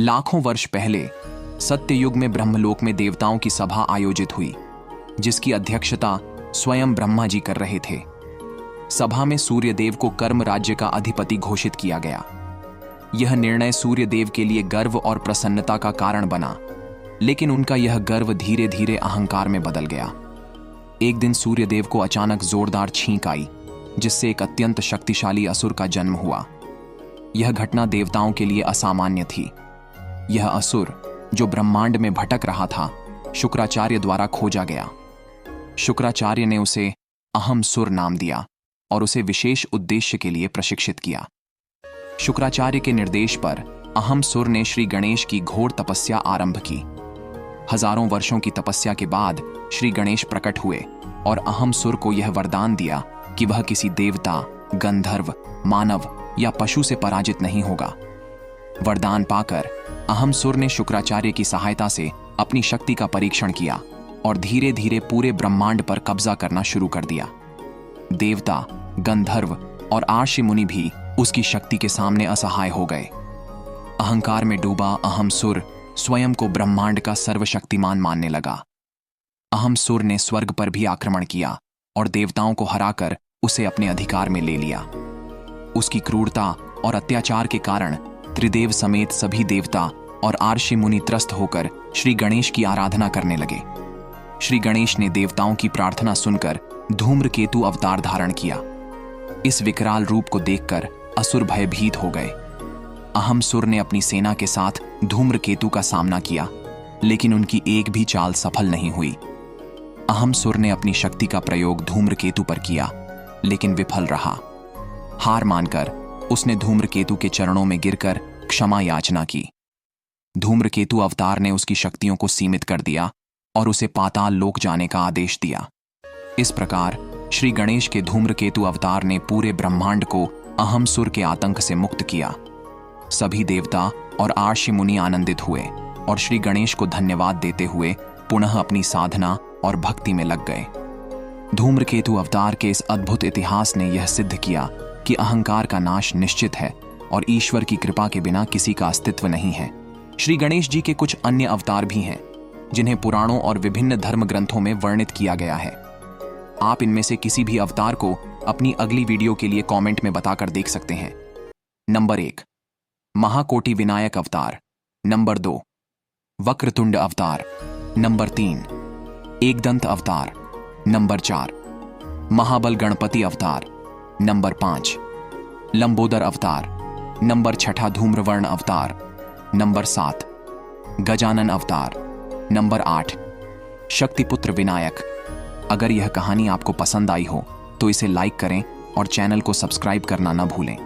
लाखों वर्ष पहले सत्ययुग में ब्रह्मलोक में देवताओं की सभा आयोजित हुई, जिसकी अध्यक्षता स्वयं ब्रह्मा जी कर रहे थे। सभा में सूर्यदेव को कर्म राज्य का अधिपति घोषित किया गया। यह निर्णय सूर्यदेव के लिए गर्व और प्रसन्नता का कारण बना, लेकिन उनका यह गर्व धीरे धीरे अहंकार में बदल गया। एक दिन सूर्यदेव को अचानक जोरदार छींक आई, जिससे एक अत्यंत शक्तिशाली असुर का जन्म हुआ। यह घटना देवताओं के लिए असामान्य थी। यह असुर, जो ब्रह्मांड में भटक रहा था, शुक्राचार्य द्वारा खोजा गया। शुक्राचार्य ने उसे अहम सुर नाम दिया और उसे विशेष उद्देश्य के लिए प्रशिक्षित किया। शुक्राचार्य के निर्देश पर अहम सुर ने श्री गणेश की घोर तपस्या आरंभ की। हजारों वर्षों की तपस्या के बाद श्री गणेश प्रकट हुए और अहम सुर को यह वरदान दिया कि वह किसी देवता, गंधर्व, मानव या पशु से पराजित नहीं होगा। वरदान पाकर अहम सुर ने शुक्राचार्य की सहायता से अपनी शक्ति का परीक्षण किया और धीरे धीरे पूरे ब्रह्मांड पर कब्जा करना शुरू कर दिया। देवता, गंधर्व और आर्षि मुनि भी उसकी शक्ति के सामने असहाय हो गए। अहंकार में डूबा अहम सुर स्वयं को ब्रह्मांड का सर्वशक्तिमान मानने लगा। अहम सुर ने स्वर्ग पर भी आक्रमण किया और देवताओं को हराकर उसे अपने अधिकार में ले लिया। उसकी क्रूरता और अत्याचार के कारण त्रिदेव समेत सभी देवता और आर्षि मुनि त्रस्त होकर श्री गणेश की आराधना करने लगे। श्री गणेश ने देवताओं की प्रार्थना सुनकर धूम्रकेतु अवतार धारण किया। इस विकराल रूप को देखकर असुर भयभीत हो गए। अहम सुर ने अपनी सेना के साथ धूम्रकेतु का सामना किया, लेकिन उनकी एक भी चाल सफल नहीं हुई। अहम सुर ने अपनी शक्ति का प्रयोग धूम्रकेतु पर किया, लेकिन विफल रहा। हार मानकर उसने धूम्रकेतु के चरणों में गिरकर क्षमा याचना की। धूम्रकेतु अवतार ने उसकी शक्तियों को सीमित कर दिया और उसे पाताल लोक जाने का आदेश दिया। इस प्रकार श्री गणेश के धूम्रकेतु अवतार ने पूरे ब्रह्मांड को अहम सुर के आतंक से मुक्त किया। सभी देवता और आर्षि मुनि आनंदित हुए और श्री गणेश को धन्यवाद देते हुए पुनः अपनी साधना और भक्ति में लग गए। धूम्रकेतु अवतार के इस अद्भुत इतिहास ने यह सिद्ध किया कि अहंकार का नाश निश्चित है और ईश्वर की कृपा के बिना किसी का अस्तित्व नहीं है। श्री गणेश जी के कुछ अन्य अवतार भी हैं, जिन्हें पुराणों और विभिन्न धर्म ग्रंथों में वर्णित किया गया है। आप इनमें से किसी भी अवतार को अपनी अगली वीडियो के लिए कमेंट में बताकर देख सकते हैं। नंबर 1, महाकोटि विनायक अवतार। नंबर 2, वक्रतुंड अवतार। नंबर 3, एकदंत अवतार। नंबर 4, महाबल गणपति अवतार। नंबर 5, लंबोदर अवतार। नंबर 6 धूम्रवर्ण अवतार। नंबर 7, गजानन अवतार। नंबर 8, शक्तिपुत्र विनायक। अगर यह कहानी आपको पसंद आई हो तो इसे लाइक करें और चैनल को सब्सक्राइब करना न भूलें।